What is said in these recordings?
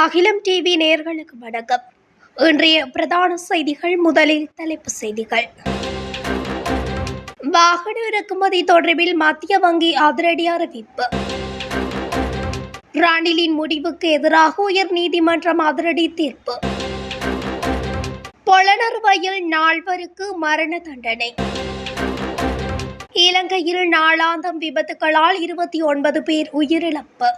அகிலம் டிவி நேயர்களுக்கு வணக்கம். இன்றைய பிரதான செய்திகள். முதலில் தலைப்புச் செய்திகள். வாகன இறக்குமதி தொடர்பில் மத்திய வங்கி அதிரடி அறிவிப்பு. ரணிலின் முடிவுக்கு எதிராக உயர் நீதிமன்றம் அதிரடி தீர்ப்பு. பொலனறுவையில் நால்வருக்கு மரண தண்டனை. இலங்கையில் நாளாந்தம் விபத்துகளால் 29 பேர் உயிரிழப்பு.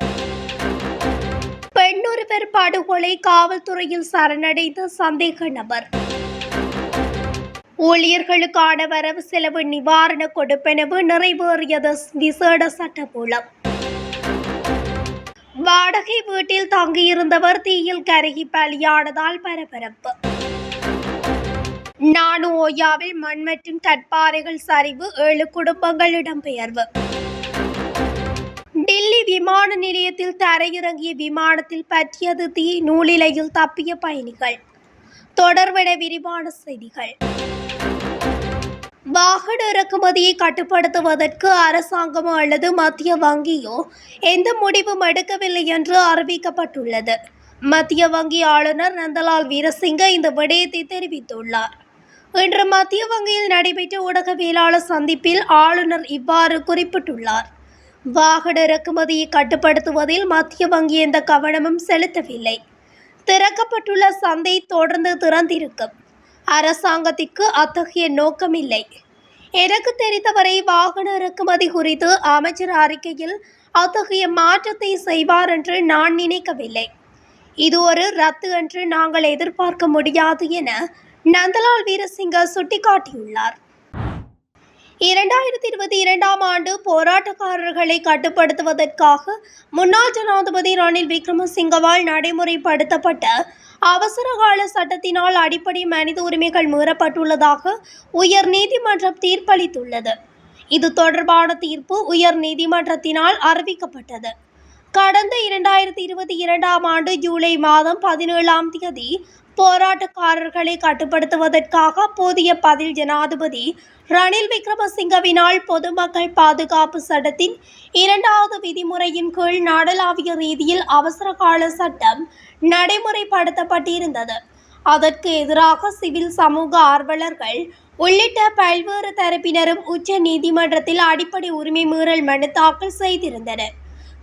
பெண்ணொருவர் படுகொலை, காவல்துறையில் சரணடைந்த சந்தேக நபர். ஊழியர்களுக்கான வரவு செலவு நிவாரண கொடுப்பனவு நிறைவேறியது விசேட சட்டமூலம். வாடகை வீட்டில் தங்கியிருந்தவர் தீயில் கருகி பலியானதால் பரபரப்பு. நானு ஓயாவில் மண் மற்றும் கற்பாறைகள் சரிவு, 7 குடும்பங்கள் இடம்பெயர்வு. டில்லி விமான நிலையத்தில் தரையிறங்கிய விமானத்தில் பற்றியது தீ, நூலிலையில் தப்பிய பயணிகள். தொடர்பென விரிவான செய்திகள். வாகன இறக்குமதியை கட்டுப்படுத்துவதற்கு அரசாங்கமோ அல்லது மத்திய வங்கியோ எந்த முடிவும் எடுக்கவில்லை என்று அறிவிக்கப்பட்டுள்ளது. மத்திய வங்கி ஆளுநர் நந்தலால் வீரசிங்க இந்த விடயத்தை தெரிவித்துள்ளார். இன்று மத்திய வங்கியில் நடைபெற்ற ஊடகவியலாளர் சந்திப்பில் ஆளுநர் இவ்வாறு குறிப்பிட்டுள்ளார். வாகன இறக்குமதியை கட்டுப்படுத்துவதில் மத்திய வங்கி எந்த கவனமும் செலுத்தவில்லை. திறக்கப்பட்டுள்ள சந்தை தொடர்ந்து திறந்திருக்கும். அரசாங்கத்திற்கு அத்தகைய நோக்கமில்லை. எனக்கு தெரிந்தவரை வாகன இறக்குமதி குறித்து அமைச்சர் அறிக்கையில் அத்தகைய மாற்றத்தை செய்வார் என்று நான் நினைக்கவில்லை. இது ஒரு ரத்து என்று நாங்கள் எதிர்பார்க்க முடியாது என நந்தலால் வீரசிங்க சுட்டிக்காட்டியுள்ளார். 2022 ஆண்டு போராட்டக்காரர்களை கட்டுப்படுத்துவதற்காக முன்னாள் ஜனாதிபதி ரணில் விக்ரமசிங்கவால் நடைமுறைப்படுத்தப்பட்ட அவசரகால சட்டத்தினால் அடிப்படை மனித உரிமைகள் மீறப்பட்டுள்ளதாக உயர் நீதிமன்றம் தீர்ப்பளித்துள்ளது. இது தொடர்பான தீர்ப்பு உயர் நீதிமன்றத்தினால் அறிவிக்கப்பட்டது. கடந்த 2022 ஆண்டு ஜூலை மாதம் 17ஆம் தேதி போராட்டக்காரர்களை கட்டுப்படுத்துவதற்காக அப்போதைய பதில் ஜனாதிபதி ரணில் விக்ரமசிங்கவினால் பொதுமக்கள் பாதுகாப்பு சட்டத்தின் 2வது விதிமுறையின் கீழ் நாடளாவிய ரீதியில் அவசரகால சட்டம் நடைமுறைப்படுத்தப்பட்டிருந்தது. அதற்கு எதிராக சிவில் சமூக ஆர்வலர்கள் உள்ளிட்ட பல்வேறு தரப்பினரும் உச்ச நீதிமன்றத்தில் அடிப்படை உரிமை மீறல் மனு தாக்கல் செய்திருந்தனர்.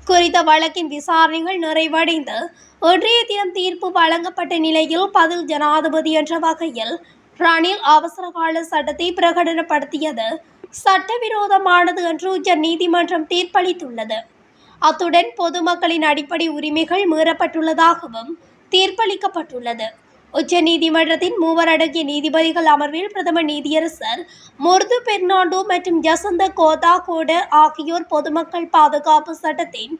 குறித்த வழக்கின் விசாரணைகள் நிறைவடைந்து இன்றைய தினம் தீர்ப்பு வழங்கப்பட்ட நிலையில் பதில் ஜனாதிபதி என்ற வகையில் ரணில் அவசரகால சட்டத்தை பிரகடனப்படுத்தியது சட்டவிரோதமானது என்று உச்ச நீதிமன்றம் தீர்ப்பளித்துள்ளது. அத்துடன் பொதுமக்களின் அடிப்படை உரிமைகள் மீறப்பட்டுள்ளதாகவும் தீர்ப்பளிக்கப்பட்டுள்ளது. உச்ச நீதிமன்றத்தின் 3 அடங்கிய நீதிபதிகள் அமர்வில் பிரதம நீதியரசர் முர்து பெர்னாண்டோ மற்றும் ஜசந்த கோதாகோட ஆகியோர் பொதுமக்கள் பாதுகாப்பு சட்டத்தின்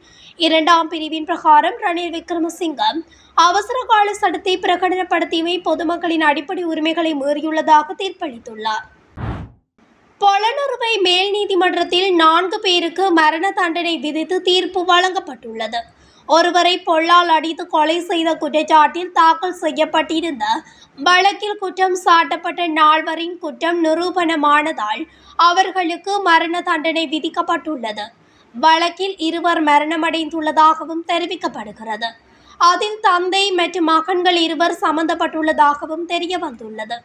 2ஆம் பிரிவின் பிரகாரம் ரணில் விக்ரமசிங்கம் அவசரகால சட்டத்தை பிரகடனப்படுத்தியமை பொதுமக்களின் அடிப்படை உரிமைகளை மீறியுள்ளதாக தீர்ப்பளித்துள்ளார். பொலனறுவை மேல் நீதிமன்றத்தில் 4 பேருக்கு மரண தண்டனை விதித்து தீர்ப்பு வழங்கப்பட்டுள்ளது. ஒருவரை பொல்லால் அடித்து கொலை செய்த குற்றச்சாட்டில் தாக்கல் செய்யப்பட்டிருந்த வழக்கில் குற்றம் சாட்டப்பட்ட 4வரின் குற்றம் நிரூபணமானதால் அவர்களுக்கு மரண தண்டனை விதிக்கப்பட்டுள்ளது. வழக்கில் 2 மரணமடைந்துள்ளதாகவும் தெரிவிக்கப்படுகிறது. அதில் தந்தை மற்றும் மகன்கள் 2 சம்பந்தப்பட்டுள்ளதாகவும் தெரிய வந்துள்ளது.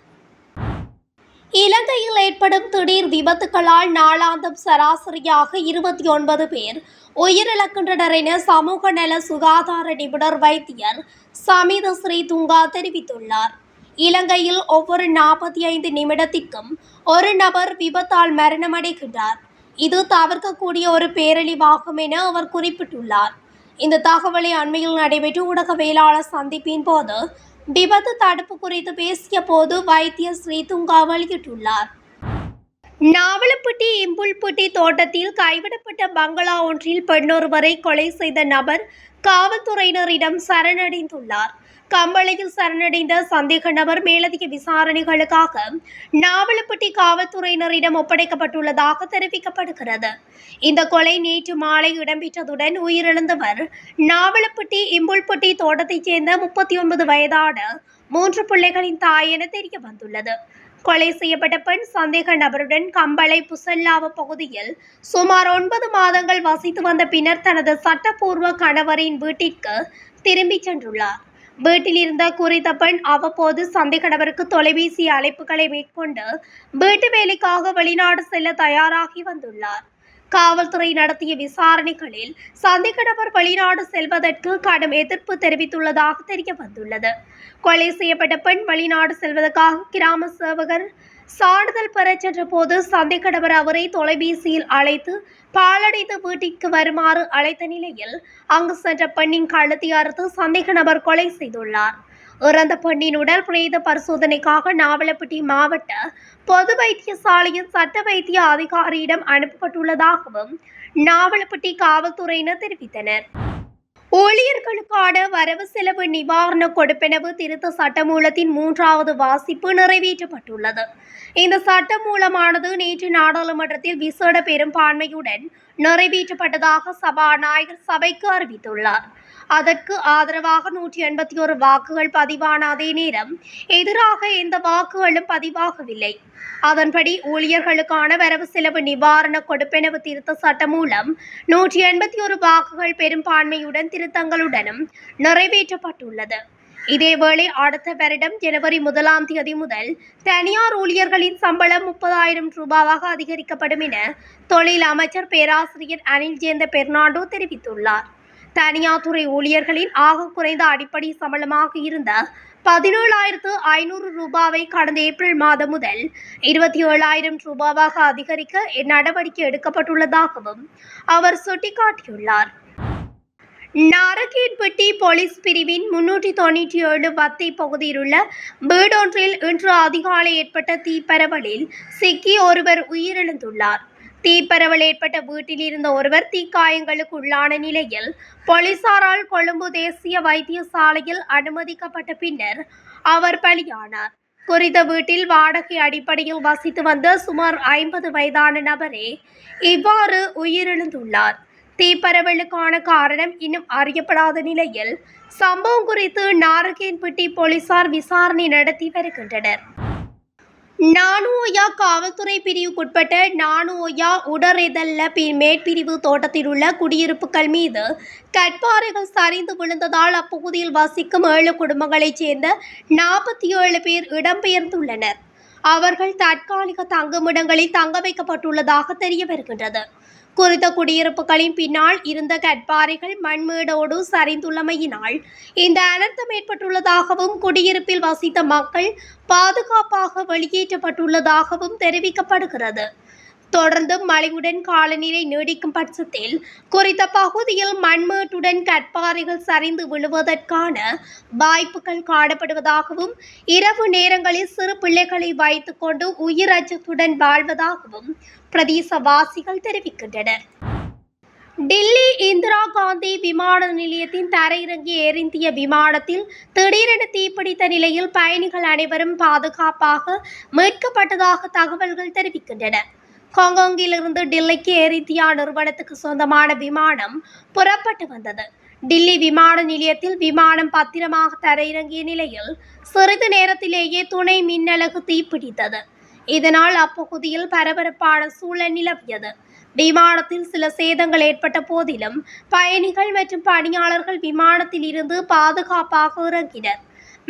இலங்கையில் ஏற்படும் திடீர் விபத்துகளால் நாளாந்தம் சராசரியாக 29 பேர் உயிரிழக்கின்றனர் என சமூக நல சுகாதார நிபுணர் வைத்தியர் சமித ஸ்ரீதுங்கா தெரிவித்துள்ளார். இலங்கையில் ஒவ்வொரு 45 நிமிடத்திற்கும் ஒரு நபர் விபத்தால் மரணமடைகின்றார். இது தவிர்க்கக்கூடிய ஒரு பேரழிவாகும் என அவர் குறிப்பிட்டுள்ளார். இந்த தகவலை அண்மையில் நடைபெற்ற ஊடகவியலாளர் சந்திப்பின் போது விபத்து தடுப்பு குறித்து பேசிய போது வைத்தியர் ஸ்ரீதுங்கா வெளியிட்டுள்ளார். நாவலப்பட்டி இம்புல்பட்டி தோட்டத்தில் கைவிடப்பட்ட பங்களா ஒன்றில் பெண்ணொருவரை கொலை செய்த நபர் காவல்துறையினரிடம் சரணடைந்துள்ளார். கம்பளையில் சரணடைந்த சந்தேக நபர் மேலதிக விசாரணைகளுக்காக நாவலப்பட்டி காவல்துறையினரிடம் ஒப்படைக்கப்பட்டுள்ளதாக தெரிவிக்கப்படுகிறது. இந்த கொலை நேற்று மாலை இடம்பெற்றதுடன் உயிரிழந்தவர் நாவலப்பட்டி இம்புல்பட்டி தோட்டத்தைச் சேர்ந்த 39 வயதான 3 பிள்ளைகளின் தாய் என தெரிய வந்துள்ளது. கொலை செய்யப்பட்ட பெண் சந்தேக நபருடன் கம்பளை புசல்லாவ பகுதியில் சுமார் 9 மாதங்கள் வசித்து வந்த பின்னர் தனது சட்டப்பூர்வ கணவரின் வீட்டிற்கு திரும்பிச் சென்றுள்ளார். வீட்டில் இருந்த குறித்த பெண் அவ்வப்போது சந்தேக நபருக்கு தொலைபேசி அழைப்புகளை மேற்கொண்டு வீட்டு வேலைக்காக வெளிநாடு செல்ல தயாராகி வந்துள்ளார். காவல்துறை நடத்திய விசாரணைகளில் சந்தேக நபர் வெளிநாடு செல்வதற்கு கடும் எதிர்ப்பு தெரிவித்துள்ளதாக தெரிய வந்துள்ளது. கொலை செய்யப்பட்ட பெண் வெளிநாடு செல்வதற்காக கிராம சேவகர் சான்றிதழ் பெறச் சென்ற போது சந்தேக நபர் அவரை தொலைபேசியில் அழைத்து பாலடைந்து வீட்டிற்கு வருமாறு அழைத்த நிலையில் அங்கு சென்ற பெண்ணின் கழுத்தை அறுத்து சந்தேக நபர் கொலை செய்துள்ளார். இறந்த பெண்ணின் உடல் பிரேத பரிசோதனைக்காக நாவலப்பிட்டி மாவட்ட பொது வைத்தியசாலையின் சட்ட வைத்திய அதிகாரியிடம் அனுப்பப்பட்டுள்ளதாகவும் நாவலப்பிட்டி காவல்துறையினர் தெரிவித்தனர். ஊழியர்களுக்கான வரவு செலவு நிவாரண கொடுப்பனவு திருத்த சட்டமூலத்தின் 3வது வாசிப்பு நிறைவேற்றப்பட்டுள்ளது. இந்த சட்டமூலமானது நேற்று நாடாளுமன்றத்தில் விசேட பெரும்பான்மையுடன் நிறைவேற்றப்பட்டதாக சபாநாயகர் சபைக்கு அறிவித்துள்ளார். அதற்கு ஆதரவாக 181 வாக்குகள் பதிவான அதே நேரம் எதிராக எந்த வாக்குகளும் பதிவாகவில்லை. அதன்படி ஊழியர்களுக்கான வரவு செலவு நிவாரண கொடுப்பனவு திருத்த சட்டம் மூலம் 181 வாக்குகள் பெரும்பான்மையுடன் திருத்தங்களுடனும் நிறைவேற்றப்பட்டுள்ளது. இதேவேளை அடுத்த வருடம் ஜனவரி 1ஆம் தேதி முதல் தனியார் ஊழியர்களின் சம்பளம் 30,000 ரூபாவாக அதிகரிக்கப்படும் என தொழில் அமைச்சர் பேராசிரியர் அனில் ஜேந்த பெர்னாண்டோ தெரிவித்துள்ளார். தனியார் துறை ஊழியர்களின் ஆக குறைந்த அடிப்படை சம்பளமாக இருந்த 17,500 ரூபாவை கடந்த ஏப்ரல் மாதம் முதல் 27,000 ரூபாவாக அதிகரிக்க நடவடிக்கை எடுக்கப்பட்டுள்ளதாகவும் அவர் சுட்டிக்காட்டியுள்ளார். நாரகேட்பட்டி போலீஸ் பிரிவின் 397 வத்தை பகுதியில் உள்ள வீடொன்றில் இன்று அதிகாலை ஏற்பட்ட தீப்பரவலில் சிக்கி ஒருவர் உயிரிழந்துள்ளார். தீப்பரவல் ஏற்பட்ட வீட்டில் இருந்த ஒருவர் தீக்காயங்களுக்கு உள்ளான நிலையில் போலீசாரால் கொழும்பு தேசிய வைத்தியசாலையில் அனுமதிக்கப்பட்ட பின்னர் அவர் பலியானார். குறித்த வீட்டில் வாடகை அடிப்படையில் வசித்து வந்த சுமார் 50 வயதான நபரே இவ்வாறு உயிரிழந்துள்ளார். தீப்பரவலுக்கான காரணம் இன்னும் அறியப்படாத நிலையில் சம்பவம் குறித்து நாரகேன்பட்டி போலீசார் விசாரணை நடத்தி வருகின்றனர். நானுஓயா காவல்துறை பிரிவுக்குட்பட்ட நானுஓயா உடரெதல்ல மேற்பிரிவு தோட்டத்தில் உள்ள குடியிருப்புகள் மீது கற்பாறைகள் சரிந்து விழுந்ததால் அப்பகுதியில் வசிக்கும் 7 குடும்பங்களைச் சேர்ந்த 47 பேர் இடம்பெயர்ந்துள்ளனர். அவர்கள் தற்காலிக தங்குமிடங்களில் தங்க வைக்கப்பட்டுள்ளதாக தெரிய வருகின்றது. குறித்த குடியிருப்புகளின் பின்னால் இருந்த கற்பாறைகள் மண்மேடோடு சரிந்துள்ளமையினால் இந்த அனர்த்தம் ஏற்பட்டுள்ளதாகவும் குடியிருப்பில் வசித்த மக்கள் பாதுகாப்பாக வெளியேற்றப்பட்டுள்ளதாகவும் தெரிவிக்கப்படுகிறது. தொடர்ந்து மழையுடன் காலநிலை நீடிக்கும் பட்சத்தில் குறித்த பகுதியில் மண்மேட்டுடன் கற்பாறைகள் சரிந்து விழுவதற்கான வாய்ப்புகள் காணப்படுவதாகவும் இரவு நேரங்களில் சிறு பிள்ளைகளை வைத்துக் கொண்டு உயிர் அச்சத்துடன் வாழ்வதாகவும் பிரதேசவாசிகள் தெரிவிக்கின்றனர். டில்லி இந்திரா காந்தி விமான நிலையத்தின் தரையிறங்கி ஏர் இந்திய விமானத்தில் திடீரென தீப்பிடித்த நிலையில் பயணிகள் அனைவரும் பாதுகாப்பாக மீட்கப்பட்டதாக தகவல்கள் தெரிவிக்கின்றன. ஹாங்காங்கிலிருந்து டில்லிக்கு ஏர் இந்தியா நிறுவனத்துக்கு சொந்தமான விமானம் புறப்பட்டு வந்தது. டில்லி விமான நிலையத்தில் விமானம் பத்திரமாக தரையிறங்கிய நிலையில் சிறிது நேரத்திலேயே துணை மின்னலகு தீப்பிடித்தது. இதனால் அப்பகுதியில் பரபரப்பான சூழல் நிலவியது. விமானத்தில் சில சேதங்கள் ஏற்பட்ட போதிலும் பயணிகள் மற்றும் பணியாளர்கள் விமானத்தில் இருந்து பாதுகாப்பாக இறங்கினர்.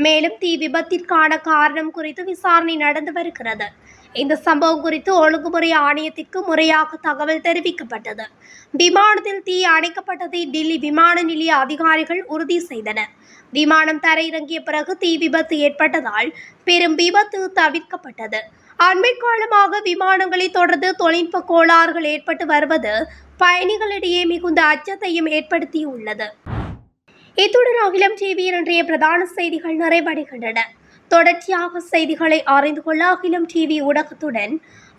மேலும் தீ விபத்திற்கான காரணம் குறித்து விசாரணை நடந்து வருகிறது. இந்த சம்பவம் குறித்து ஒழுங்குமுறை ஆணையத்திற்கு முறையாக தகவல் தெரிவிக்கப்பட்டது. விமானத்தில் தீ அணைக்கப்பட்டதை டில்லி விமான நிலைய அதிகாரிகள் உறுதி செய்தனர். விமானம் தரையிறங்கிய பிறகு தீ விபத்து ஏற்பட்டதால் பெரும் விபத்து தவிர்க்கப்பட்டது. அண்மை காலமாக விமானங்களை தொடர்ந்து தொழில்நுட்ப கோளாறுகள் ஏற்பட்டு வருவது பயணிகளிடையே மிகுந்த அச்சத்தையும் ஏற்படுத்தியுள்ளது. இத்துடன் அகிலம் டிவியின் இன்றைய பிரதான செய்திகள் நிறைவடைகின்றன. தொடர்ச்சியாக செய்திகளை அறிந்து கொள்ள அகிலம் டிவி ஊடகத்துடன்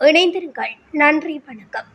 இணைந்திருங்கள். நன்றி, வணக்கம்.